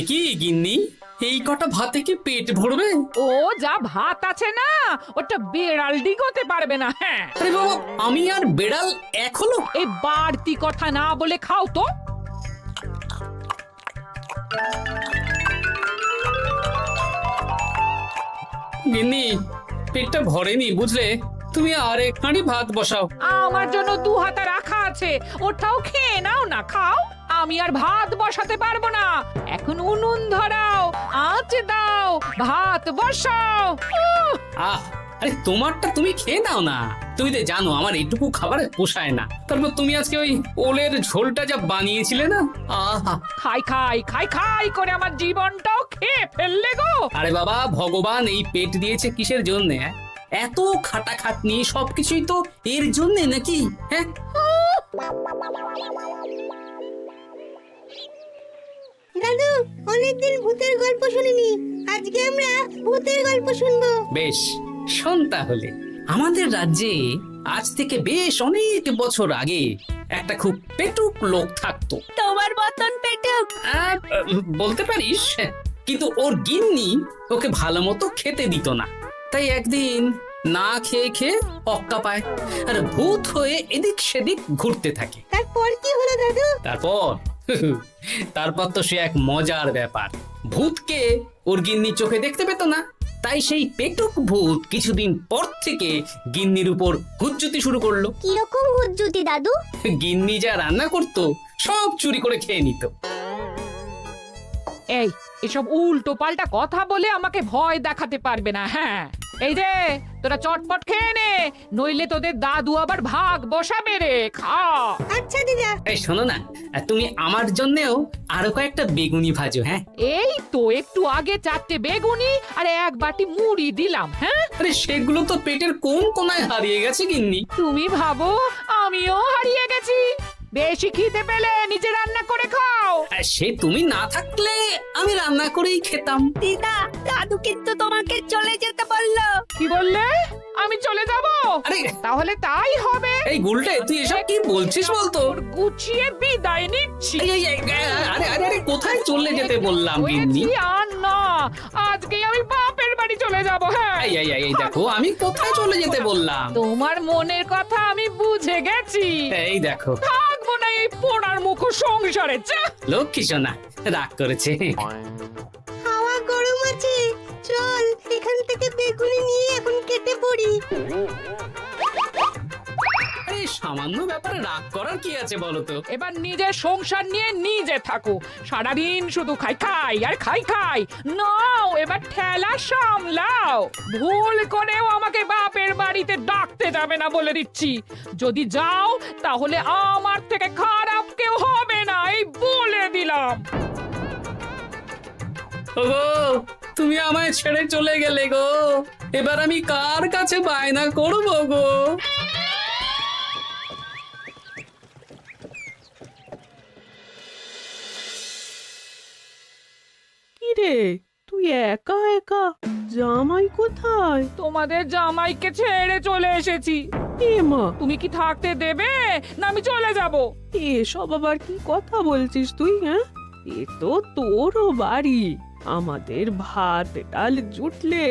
কি গিন্নি, এই কটা ভাতে কি পেট ভরবে? ও যা ভাত আছে না, ওটা বেড়াল ডিগোতে পারবে না। হ্যাঁ, আরে বাবা, আমি আর বেড়াল এক হলো? এই বাড়তি কথা না বলে খাও তো। গিন্নি, পেটটা ভরেনি বুঝলে, তুমি আর এক হাঁড়ি ভাত বসাও। আমার জন্য 2 হাতা রাখা আছে, ওটাও খেয়ে নাও না। খাও, আমি আর ভাত বসাতে পারবো না। এখন উনুন ধরাও, আঁচ দাও, ভাত বসাও। আহ, আরে তোমারটা তুমি খেয়ে নাও না। তুমি তো জানো আমার এইটুকু খাবার পোষায় না। তারপর তুমি আজকে ওই ওলের ঝোলটা যা বানিয়েছিলে না, আহা। খাই খাই খাই খাই করে আমার জীবনটাও খেয়ে ফেললে গো। আরে বাবা, ভগবান এই পেট দিয়েছে কিসের জন্য? এত খাটাখাটনি, সবকিছুই তো এর জন্য নাকি? হ্যাঁ, দাদু, অনেকদিন ভূতের গল্প শুনিনি, আজকে আমরা ভূতের গল্প শুনবো। বেশ, শোন তাহলে। আমাদের রাজ্যে আজ থেকে বেশ অনেক বছর আগে একটা খুব পেটুক লোক থাকতো। তোমার মতন পেটুক? বলতে পারিস, কিন্তু ওর গিন্নি ওকে ভালো মতো খেতে দিত না। তাই একদিন না খেয়ে খেয়ে অক্কা পায় আর ভূত হয়ে এদিক সেদিক ঘুরতে থাকে। তারপর কি হলো দাদু? তারপর তো সে এক মজার ব্যাপার। ভূতকে ওর গিন্নি চোখে দেখতে পেত না, তাই সেই পেটুক ভূত কিছুদিন পর থেকে গিন্নির উপর হুজ্জুতি শুরু করলো। কিরকম হুজ্জুতি দাদু? গিন্নি যা রান্না করতো সব চুরি করে খেয়ে নিত। এই এসব উল্টো পাল্টা কথা বলে আমাকে ভয় দেখাতে পারবে না। হ্যাঁ, এই যে তোরা চটপট খেয়ে নে, নইলে তোদের দাদু আবার ভাগ বসাবে রে। খা। আচ্ছা দিদা। এই শোনো না, তুমি আমার জন্যেও আরো কয়েকটা বেগুনি ভাজো। হ্যাঁ, এই তো একটু আগে 4টে বেগুনি আর 1 বাটি মুড়ি দিলাম। হ্যাঁ, আরে সেগুলো তো পেটের কোন কোনায় হারিয়ে গেছে গিন্নি। তুমি ভাবো আমিও হারিয়ে গেছি? বেশি খিদে পেলে নিজে রান্না করে খাও। আর সে তুমি না থাকলে আমি রান্না করেই খেতাম। দিদা, দাদু কিন্তু তোমাকে চলে যেতে বললো। কি বললে? আমি চলে যাব? আরে তাহলে তাই হবে। এই গুলটে, তুই এসব কি বলছিস বলতো? গুছিয়ে বিদায় নিচ্ছি। আরে আরে আরে, কোথায় চলে যেতে বললাম গিন্নি? হয়েছি আর না, আজকেই আমি বাপের বাড়ি চলে যাব। হ্যাঁ, এই দেখো, আমি কোথায় চলে যেতে বললাম? তোমার মনের কথা আমি বুঝে গেছি। এই দেখো, থাকবো না এই পোড়ার মুখ সংসারে। যা। লক্ষ্মী সোনা রাগ করেছে। হাওয়া গরম আছে, চল এখান থেকে বেগুনি নিয়ে এখন কেটে পড়ি। এই সামান্য ব্যাপারে রাগ করার কি আছে বলো তো? এবার নিজের সংসার নিয়ে নিজে থাকো, সারাদিন শুধু খাই খাই আর খাই খাই। নাও এবার ঠেলা সামলাও। ভুল করেও আমাকে বাপের বাড়িতে ডাকতে যাবে না বলে দিচ্ছি। যদি যাও তাহলে আমার থেকে খারাপ কেউ হবে না, এই বলে দিলাম। ওগো, তুমি আমায় ছেড়ে চলে গেলে গো, এবার আমি কার কাছে বায়না করবো গো? কিরে, তুই একা একা? জামাই কোথায়? তোমাদের জামাইকে ছেড়ে চলে এসেছি। এ মা, তুমি কি থাকতে দেবে না আমি চলে যাব? এসব আবার কি কথা বলছিস তুই? হ্যাঁ, এ তো তোরও বাড়ি। আমাদের ভাত ডাল জুটলে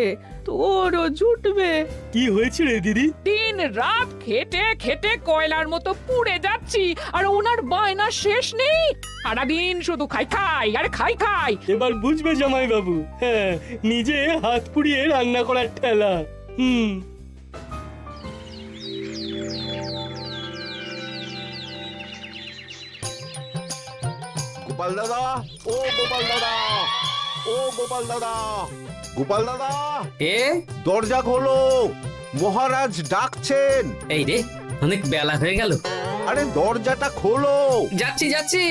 তোরও জুটবে। কি হয়েছে রে দিদি? দিন রাত খেটে খেটে কয়লার মতো পুড়ে যাচ্ছি, আর ওনার বায়না শেষ নেই। সারাদিন শুধু খাই খাই আর খাই খাই। এবার বুঝবে জামাই বাবু। হ্যাঁ, নিজে হাত পুড়িয়ে রান্না করার ঠেলা। গোপাল দাদা, ও গোপাল দাদা, ও গোপাল দাদা, গোপাল দাদা, এ দরজা খোলো, মহারাজ ডাকছেন। এই রে, অনেক বেলা হয়ে গেল। আরে দরজাটা খোলো। যাচ্ছি যাচ্ছি।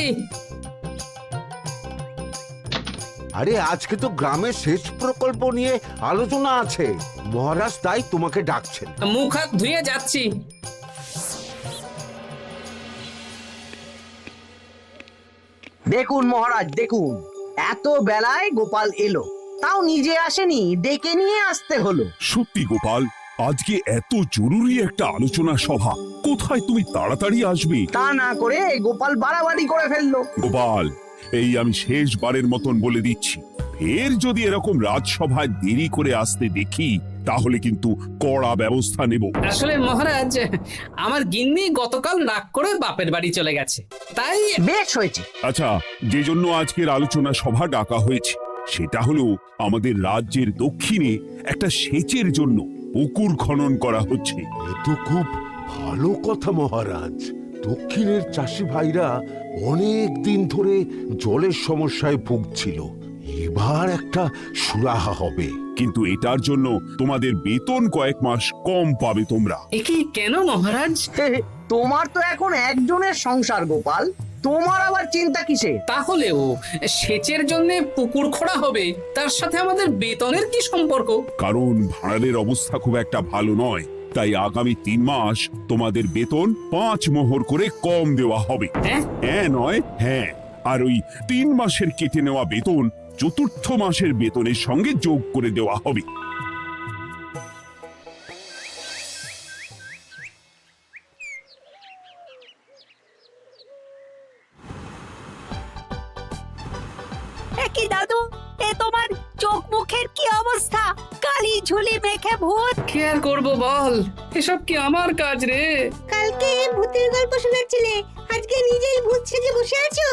আরে আজকে তো গ্রামের সেচ প্রকল্প নিয়ে আলোচনা আছে, মহারাজ তাই তোমাকে ডাকছেন। মুখ হাত ধুয়ে যাচ্ছি। দেখুন মহারাজ, দেখুন, এত বেলায় গোপাল এলো, তাও নিজে আসেনি, ডেকে নিয়ে আসতে হলো। সত্যি গোপাল, আজকে এত জরুরি একটা আলোচনা সভা, কোথায় তুমি তাড়াতাড়ি আসবে? তা না করে গোপাল বাড়াবাড়ি করে ফেললো। গোপাল, এই আমি শেষবারের মতন বলে দিচ্ছি, ফের যদি এরকম রাজসভায় দেরি করে আসতে দেখি তাহলে কিন্তু কড়া ব্যবস্থা নেব। আসলে মহারাজ, আমার গিন্নি গতকাল রাগ করে বাপের বাড়ি চলে গেছে, তাই বেশ হয়েছে। আচ্ছা, যে জন্য আজকের আলোচনা সভা ডাকা হয়েছে সেটা হলো আমাদের রাজ্যের দক্ষিণে একটা সেচের জন্য পুকুর খনন করা হচ্ছে। এ তো খুব ভালো কথা মহারাজ। দক্ষিণের চাষি ভাইরা অনেক দিন ধরে জলের সমস্যায় ভুগছিল, এবার একটা সুরাহা হবে। কিন্তু এটার জন্য তোমাদের বেতন কয়েক মাস কম পাবে তোমরা। এ কি কেন মহারাজ? তোমার তো এখন একজনের সংসার গোপাল, তোমার আবার চিন্তা কিসে? তাহলেও সেচের জন্য পুকুর খোঁড়া হবে, তার সাথে আমাদের বেতনের কি সম্পর্ক? কারণ ভাড়ারের অবস্থা খুব একটা ভালো নয়, তাই আগামী 3 মাস তোমাদের বেতন 5 মোহর করে কম দেওয়া হবে। হ্যাঁ? হ্যাঁ নয় হ্যাঁ। আর ওই 3 মাসের কেটে নেওয়া বেতন চতুর্থ মাসের বেতনের সঙ্গে যোগ করে দেওয়া হবে। কি দাদু, এ তোমার চোখ মুখের কি অবস্থা? কালি ঝুলি মেখে ভূত। কি আর করবো বল, এসব কি আমার কাজ রে? কালকে ভূতের গল্প শোনাচ্ছিলে, আজকে নিজেই ভূত সেজে বসে আছো।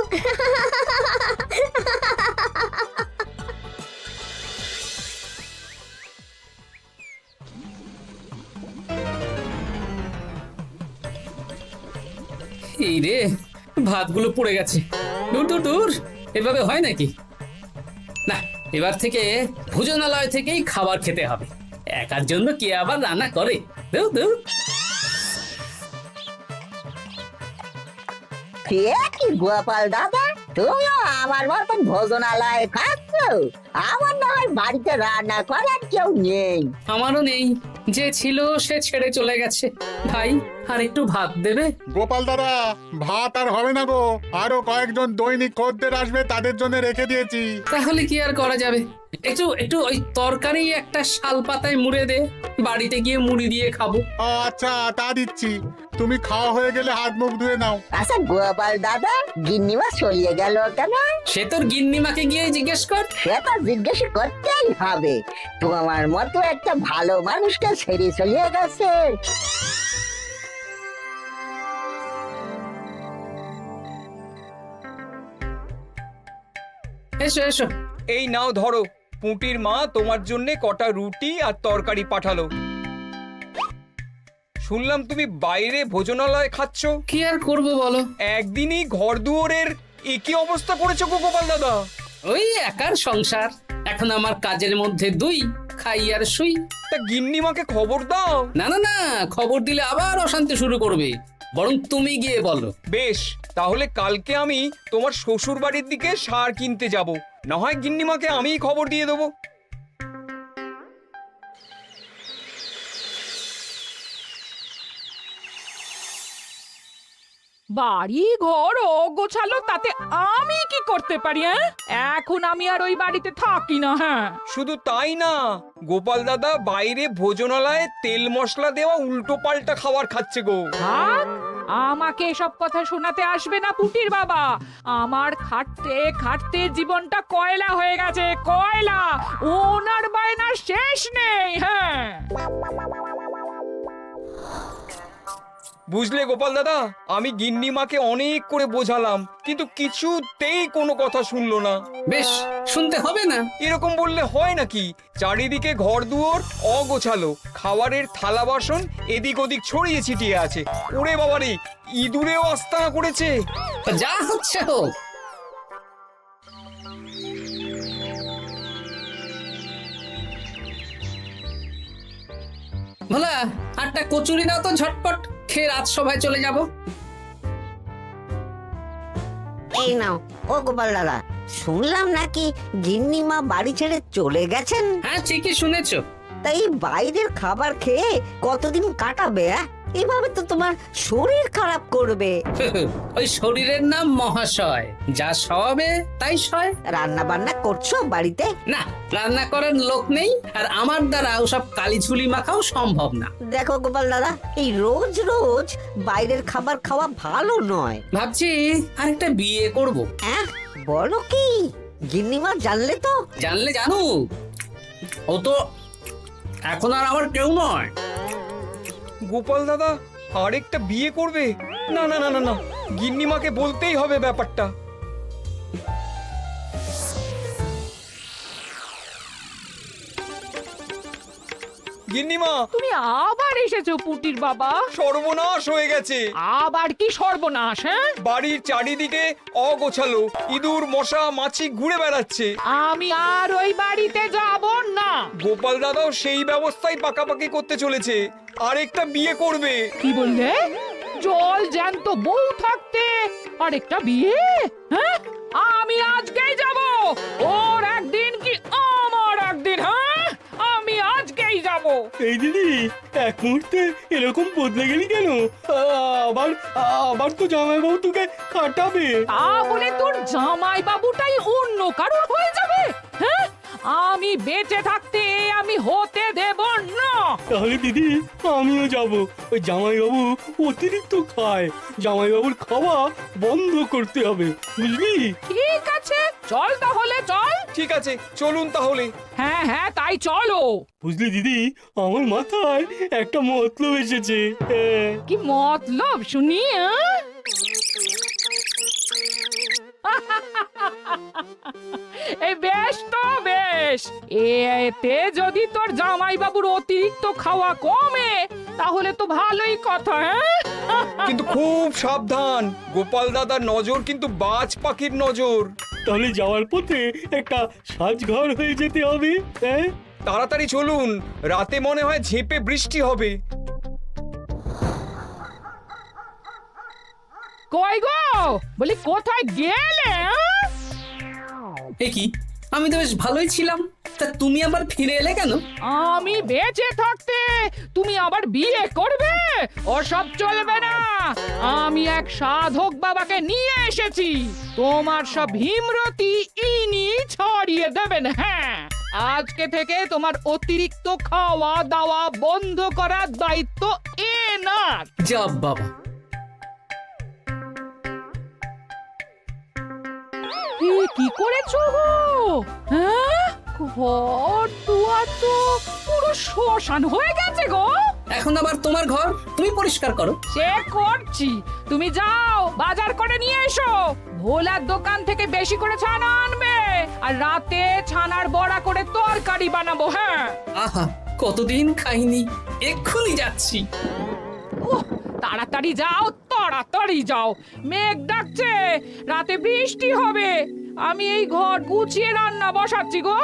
এই রে, ভাতগুলো পড়ে গেছে। দূর দূর দূর, এভাবে হয় নাকি? না, এবার থেকে ভোজনালয় থেকেই খাবার খেতে হবে। একার জন্য কে আবার রান্না করে? দূর দূর। কি গোপাল দাদা, তুমিও আমার মতন ভোজনালয়ে খাচ্ছ? আমার না হয় বাড়িতে রান্না করার কেউ নেই। আমারও নেই, যে ছিল সে ছেড়ে চলে গেছে। ভাই, আর একটু ভাত দেবে? গোপাল দাদা, ভাত আর হবে না গো, আরো কয়েকজন দৈনিক খদ্দের আসবে, তাদের জন্য রেখে দিয়েছি। তাহলে কি আর করা যাবে? একটু একটু ওই তরকারি একটা শাল পাতায় মুড়ে দে, বাড়িতে গিয়ে মুড়ি দিয়ে খাবো। আচ্ছা, তা দিচ্ছি। তুমি খাওয়া হয়ে গেলে হাত মুখ ধুয়ে নাও। আচ্ছা গোপাল দাদা, গিন্নিমা চলিয়ে গেল কেন? সে তোর গিন্নিমাকে গিয়ে জিজ্ঞেস কর। সে তো জিজ্ঞেস করতেই হবে, তোমার মতো একটা ভালো মানুষকে ছেড়ে চলিয়ে গেছে। এসো এসো। এই নাও ধরো, পুঁটির মা তোমার জন্য কটা রুটি আর তরকারি পাঠালো। শুনলাম তুমি বাইরে ভোজনালয় খাচ্ছ। কি আর করবো বলো, একদিনই ঘর দুয়ারের একই অবস্থা করেছো গো গোপাল দাদা। ওই একার সংসার, এখন আমার কাজের মধ্যে দুই, খাই আর শুই। তা গিন্নিমাকে খবর দাও। না না না, খবর দিলে আবার অশান্তি শুরু করবে, বরং তুমি গিয়ে বলো। বেশ, তাহলে কালকে আমি তোমার শ্বশুর বাড়ির দিকে সার কিনতে যাব, না হয় গিন্নিমাকে আমিই খবর দিয়ে দেবো। বাড়ি ঘর গোছালো, তাতে আমি কি করতে পারি? এখন আমি আর ওই বাড়িতে থাকি না। হ্যাঁ, শুধু তাই না, গোপাল দাদা বাইরে ভোজনালয়ে তেল মশলা দেওয়া উল্টো পাল্টা খাবার খাচ্ছে গো। থাক, আমাকে এসব কথা শোনাতে আসবে না পুটির বাবা। আমার খাটতে খাটতে জীবনটা কয়লা হয়ে গেছে, কয়লা। ওনার বায়নার শেষ নেই। হ্যাঁ, বুঝলে গোপাল দাদা, আমি গিন্নিমাকে অনেক করে বোঝালাম, কিন্তু কিছুতেই কোনো কথা শুনলো না। বেশ, শুনতে হবে না। এরকম বললে হয় নাকি? চারিদিকে ঘর দুয়ার অগোছালো, খাবারের থালা বাসন এদিক ওদিক ছড়িয়ে ছিটিয়ে আছে। ওরে বাবারে, ইঁদুরেও আস্তানা করেছে। যা হচ্ছে হোক। ভোলা, আটটা কচুরি দাও তো ঝটপট, খেয়ে রাজসভায় চলে যাব। এই নাও। ও গোপাল দাদা, শুনলাম নাকি গিন্নিমা বাড়ি ছেড়ে চলে গেছেন? হ্যাঁ, ঠিকই শুনেছো। তাই বাইরের খাবার খেয়ে কতদিন কাটাবে? এভাবে তো তোমার শরীর খারাপ করবে। ওই শরীরের নাম মহাশয়, যা সবে তাই সয়। রান্না বান্না করছো বাড়িতে? না, রান্না করার লোক নেই, আর আমার দ্বারা ওসব কালিঝুলি মাখাও সম্ভব না। দেখো গোপাল দাদা, এই রোজ রোজ বাইরের খাবার খাওয়া ভালো নয়। ভাবছি আরেকটা বিয়ে করব। হ্যাঁ, বলো কি? গিন্নিমা জানলে তো? জানলে জানুক, ও তো এখন আর আমার কেউ নয়। গোপাল দাদা আরেকটা বিয়ে করবে? না না না না না, গিন্নিমাকে বলতেই হবে ব্যাপারটা। গিন্নিমা, তুমি আবার এসেছো পুটির বাবা। সর্বনাশ হয়ে গেছে। আবার কি সর্বনাশ? হ্যাঁ, বাড়ির চারিদিকে অগোছালো, ইঁদুর মশা মাছি ঘুরে বেড়াচ্ছে। আমি আর ওই বাড়িতে যাব না। গোপাল দাদাও সেই ব্যবস্থাই পাকাপাকি করতে চলেছে, আরেকটা বিয়ে করবে। কি বললে? জল জ্যান্ত বউ থাকতে আরেকটা বিয়ে? হ্যাঁ, আমি আজকেই যাব। ওর একদিন কি আমার একদিন? হ্যাঁ, আমি আজকেই যাব। এই দিদি, এক মুহূর্তে এরকম বদলে গেলি কেন? আবার আবার তো জামাইবাবু তোকে কাটাবে। তা বলে তোর জামাই বাবুটাই অন্য কারোর হয়ে যাবে? হ্যাঁ, আমি বেঁচে থাকতে আমি হতে দেব না। তাহলে দিদি আমিও যাব। ওই জামাইবাবু অতিরিক্ত খায়, জামাইবাবুর খাওয়া বন্ধ করতে হবে, বুঝলি? ঠিক আছে, চল তাহলে চল। ঠিক আছে, চলুন তাহলে। হ্যাঁ হ্যাঁ, তাই চলো। বুঝলি দিদি, আমার মাথায় একটা মতলব এসেছে। হ্যাঁ। কি মতলব শুনি? এই বেশ তো বেশ, এতে যদি তোর জামাই বাবুর অতিরিক্ত খাওয়া কমে তাহলে তো ভালোই কথা। হ্যাঁ, কিন্তু খুব সাবধান, গোপাল দাদার নজর কিন্তু বাজ পাখির নজর। তাহলে যাওয়ার পথে একটা সাজঘর হয়ে যেতে হবে। হ্যাঁ, তাড়াতাড়ি চলুন, রাতে মনে হয় ঝেঁপে বৃষ্টি হবে। কই গো, বলি কোথায় গেলে? এ কি, আমি তো বেশ ভালোই ছিলাম, তা তুমি আবার ফিরে এলে কেন? আমি বেঁচে থাকতে তুমি আবার বিয়ে করবে? ওসব চলবে না। আমি এক সাধক বাবাকে নিয়ে এসেছি, তোমার সব ভীমরতি ইনি ছড়িয়ে দেবেন। হ্যাঁ, আজকে থেকে তোমার অতিরিক্ত খাওয়া দাওয়া বন্ধ করার দায়িত্ব এনার। যাব বাবা। কি করেছো গো? হ্যাঁ, ঘর দুয়ার তো পুরো শ্মশান হয়ে গেছে গো। এখন আবার তোমার ঘর তুমি পরিষ্কার করো। সে করছি, তুমি যাও বাজার করে নিয়ে এসো। ভোলার দোকান থেকে বেশি করে ছানা আনবে, আর রাতে ছানার বড়া করে তরকারি বানাবো। হ্যাঁ, আহা, কতদিন খাইনি, এক্ষুনি যাচ্ছি। তাড়াতাড়ি যাও, তাড়াতাড়ি যাও। মেঘ ডাকছে, রাতে বৃষ্টি হবে। আমি এই ঘর গুছিয়ে রান্না বসাচ্ছি গো।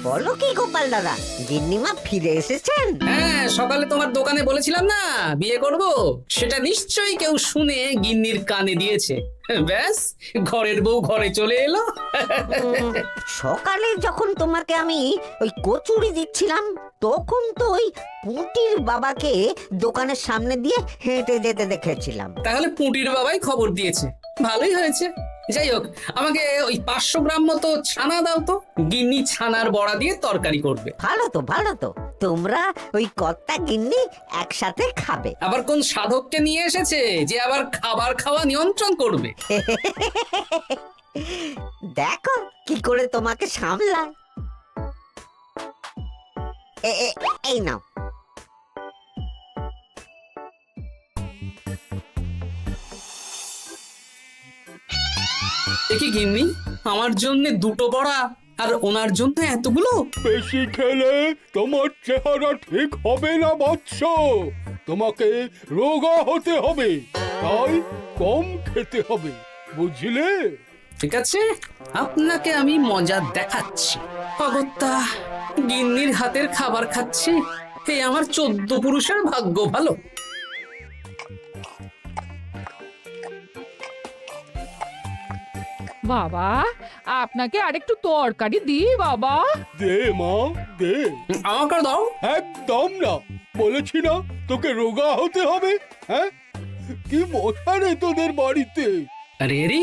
বলো কি গোপাল দাদা, গিন্নিমা ফিরে এসেছেন? হ্যাঁ, সকালে তোমার দোকানে বলেছিলাম না বিয়ে করব, সেটা নিশ্চয়ই কেউ শুনে গিন্নির কানে দিয়েছে। ব্যাস, ঘরের বউ ঘরে চলে এলো। সকালে যখন তোমাকে আমি ওই কচুরি দিচ্ছিলাম, তখন তো ওই পুঁটির বাবাকে দোকানের সামনে দিয়ে হেঁটে যেতে দেখেছিলাম। তাহলে পুঁটির বাবাই খবর দিয়েছে, ভালোই হয়েছে। যাই হোক, আমাকে ওই 500 গ্রাম মতো ছানা দাও তো, গিন্নি ছানার বড়া দিয়ে তরকারি করবে। ভালো তো, ভালো তো, তোমরা ওই কর্তা গিন্নি একসাথে খাবে। আবার কোন সাধককে নিয়ে এসেছে যে আবার খাবার খাওয়া নিয়ন্ত্রণ করবে? দেখো কি করে তোমাকে সামলায়। এই নাও। দেখি গিন্নি, আমার জন্য 2টো বড়া আর ওনার জন্য এতগুলো? বেশি খেলে তোমার চেহারা ঠিক হবে না বৎস, তোমাকে রোগা হতে হবে, তাই কম খেতে হবে, বুঝলে? ঠিক আছে, আপনাকে আমি মজা দেখাচ্ছি। অগত্যা গিন্নির হাতের খাবার খাচ্ছি, এই আমার 14 পুরুষের ভাগ্য ভালো। বাবা, আপনাকে আরেকটু তরকারি দিই বাবা? দে মা, দে। আমাকে দাও। একদম না, বলেছি না তোকে রোগা হতে হবে। হ্যাঁ, কি মশা রে তোদের বাড়িতে। আরে রে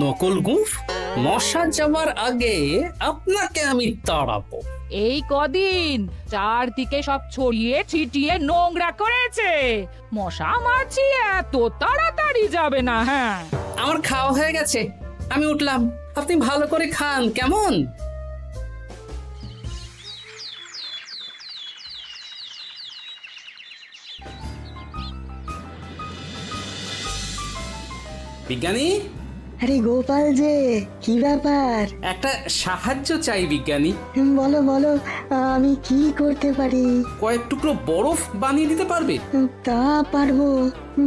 নকল গুফ, মশা যাওয়ার আগে আপনাকে আমি তাড়াবো। এই কদিন চারদিকে সব ছড়িয়ে ছিটিয়ে নোংরা করেছে, মশা মাছি এত তাড়াতাড়ি যাবে না। হ্যাঁ, আমার খাওয়া হয়ে গেছে, আমি উঠলাম। আপনি ভালো করে খান কেমন? বিজ্ঞানী, আরে গোপাল যে, কি ব্যাপার? একটা সাহায্য চাই বিজ্ঞানী। বলো বলো, আমি কি করতে পারি? কয়েক টুকরো বরফ বানিয়ে দিতে পারবে? তা পারবো,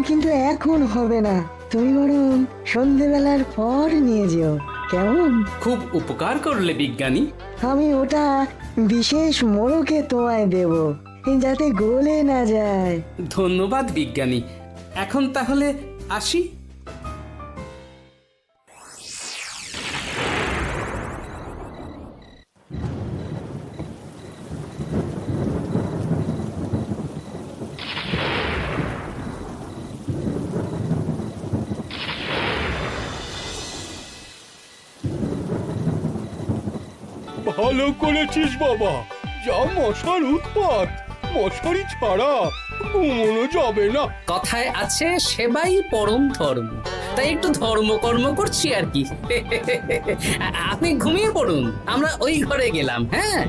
কিন্তু এখন হবে না। তুমি বরং সন্ধেবেলার পর নিয়ে যেও, কেমন? খুব উপকার করলে বিজ্ঞানী। আমি ওটা বিশেষ মোড়কে তোমায় দেব, যাতে গলে না যায়। ধন্যবাদ বিজ্ঞানী, এখন তাহলে আসি। ভালো করেছিস বাবা, যা মশার উৎপাত, মশারি ছাড়া ঘুমোনো যাবে না। কথায় আছে সেবাই পরম ধর্ম, তাই একটু ধর্মকর্ম করছি আর কি। আপনি ঘুমিয়ে পড়ুন, আমরা ওই ঘরে গেলাম। হ্যাঁ,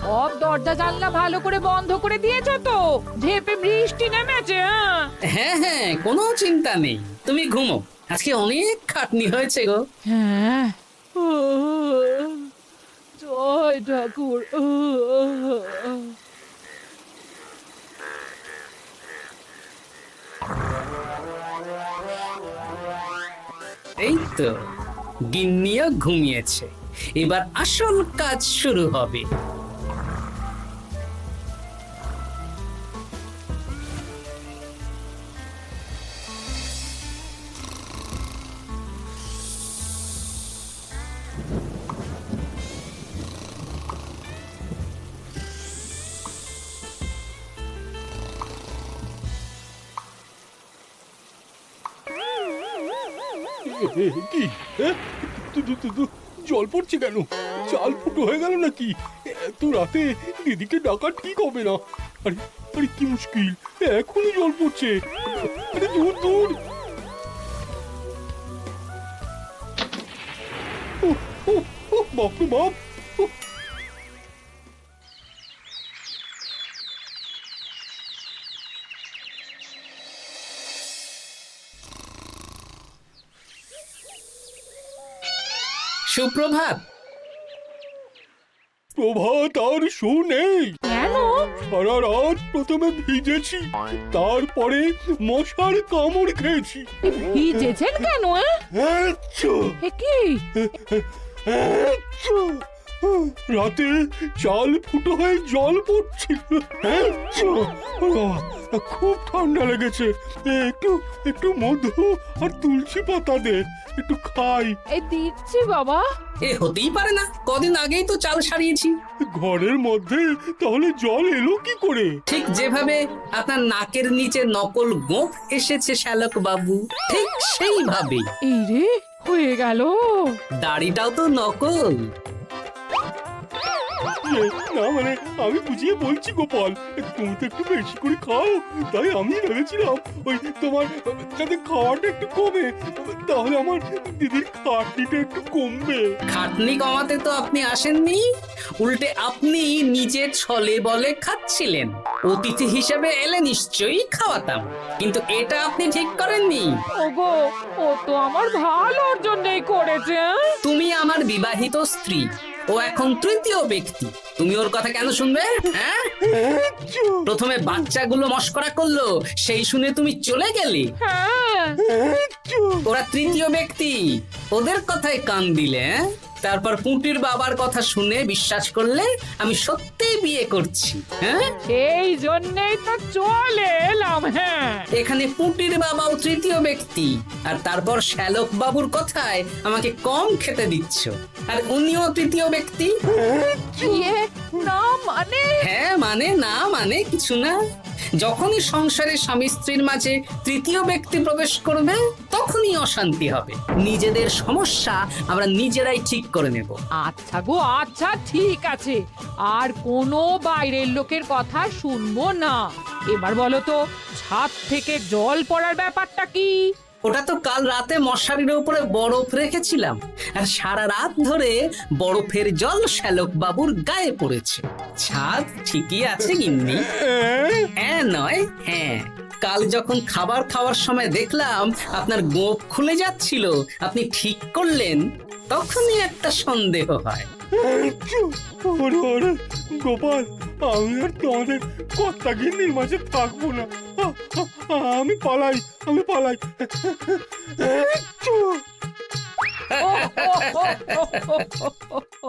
সব দরজা জানলা ভালো করে বন্ধ করে দিয়েছো তো? ঝেপে বৃষ্টি নেমেছে। হ্যাঁ হ্যাঁ, কোনো চিন্তা নেই, তুমি ঘুমো। আজকে অনেক খাটনি হয়েছে গো। হ্যাঁ, জয় ঠাকুর। এই তো গিন্নিও ঘুমিয়েছে, এবার আসল কাজ শুরু হবে। কি জল পড়ছে কেন? চাল ফুটো হয়ে গেল নাকি? এত রাতে দিদিকে ডাকা ঠিক হবে না। আরে আরে কি মুশকিল, এখনই জল পড়ছে। আরে দূর দূর। বাপরে বাপ। সুপ্রভাত। প্রভাত আর শু নেই। কেন? সারা রাত প্রথমে ভিজেছি, তারপরে মশার কামড় খেয়েছি। ভিজেছেন কেন? আচ্ছা, কি আচ্ছা। রাতে চাল ফুটো হয়ে জল পড়ছিল। আচ্ছা, খুব ঠান্ডা লেগেছে। একটু একটু মধু আর তুলসী পাতা দে, একটু খাই। এই দিচ্ছি বাবা। এ হতেই পারে না, কদিন আগেই তো চাল সারিয়েছি। ঘরের মধ্যে তাহলে জল এলো কি করে? ঠিক যেভাবে আপনার নাকের নিচে নকল গোঁফ এসেছে শ্যালক বাবু, ঠিক সেইভাবেই। এই রে, হয়ে গেল। দাড়িটাও তো নকল। না মানে আমি বুঝিয়ে বলছি গোপাল, তুমি তো একটু বেশি করে খাও, তাই আমি ভেবেছিলাম ওই তোমার যাতে খাওয়াটা একটু কমে, তাহলে আমার দিদির খাটনিটা একটু কমবে। খাটনি কমাতে তো আপনি আসেননি, উল্টে আপনি নিজে ছলে বলে খাচ্ছিলেন। অতিথি হিসেবে এলে নিশ্চয়ই খাওয়াতাম, কিন্তু এটা আপনি ঠিক করেননি। ওগো, ও তো আমার ভালোর জন্যই করেছে। তুমি আমার বিবাহিত স্ত্রী, ও এখন তৃতীয় ব্যক্তি, তুমি ওর কথা কেন শুনবে? হ্যাঁ, প্রথমে বাচ্চাগুলো মস্করা করলো, সেই শুনে তুমি চলে গেলে। হ্যাঁ, ওরা তৃতীয় ব্যক্তি, ওদের কথায় কান দিলে। তারপর পুঁটির বাবার কথা শুনে বিশ্বাস করলে আমি সত্যিই বিয়ে করছি। হ্যাঁ, এই জন্যই তো চলে এলাম। হ্যাঁ, এখানে পুঁটির বাবাও তৃতীয় ব্যক্তি, আর তারপর শ্যালক বাবুর কথায় আমাকে কম খেতে দিচ্ছ। আর উনিও তৃতীয় ব্যক্তি। ইয়ে, না মানে? হ্যাঁ মানে না মানে কিছু না। যখনই সংসারে স্বামী স্ত্রীর মাঝে তৃতীয় ব্যক্তি প্রবেশ করবে তখনই অশান্তি হবে। নিজেদের সমস্যা আমরা নিজেরাই ঠিক করে নেব। আচ্ছা গো আচ্ছা, ঠিক আছে, আর কোনো বাইরের লোকের কথা শুনবো না। এবার বলো তো, ছাদ থেকে জল পড়ার ব্যাপারটা কি? ওটা তো কাল রাতে মশারির উপরে বরফ রেখেছিলাম, আর সারা রাত ধরে বরফের জল শ্যালক বাবুর গায়ে পড়েছে। ছাদ ঠিকই আছে গিন্নি। হ্যাঁ নয় হ্যাঁ, কাল যখন খাবার খাওয়ার সময় দেখলাম আপনার গোঁফ খুলে যাচ্ছিল, আপনি ঠিক করলেন, তখনই একটা সন্দেহ হয়। ওরে ওরে গোপাল, আমি আর তোমাদের কর্তা গিন্নির মাঝে থাকবো না। আমি পালাই, আমি পালাই। ও, ও, ও, ও, ও, ও, ও।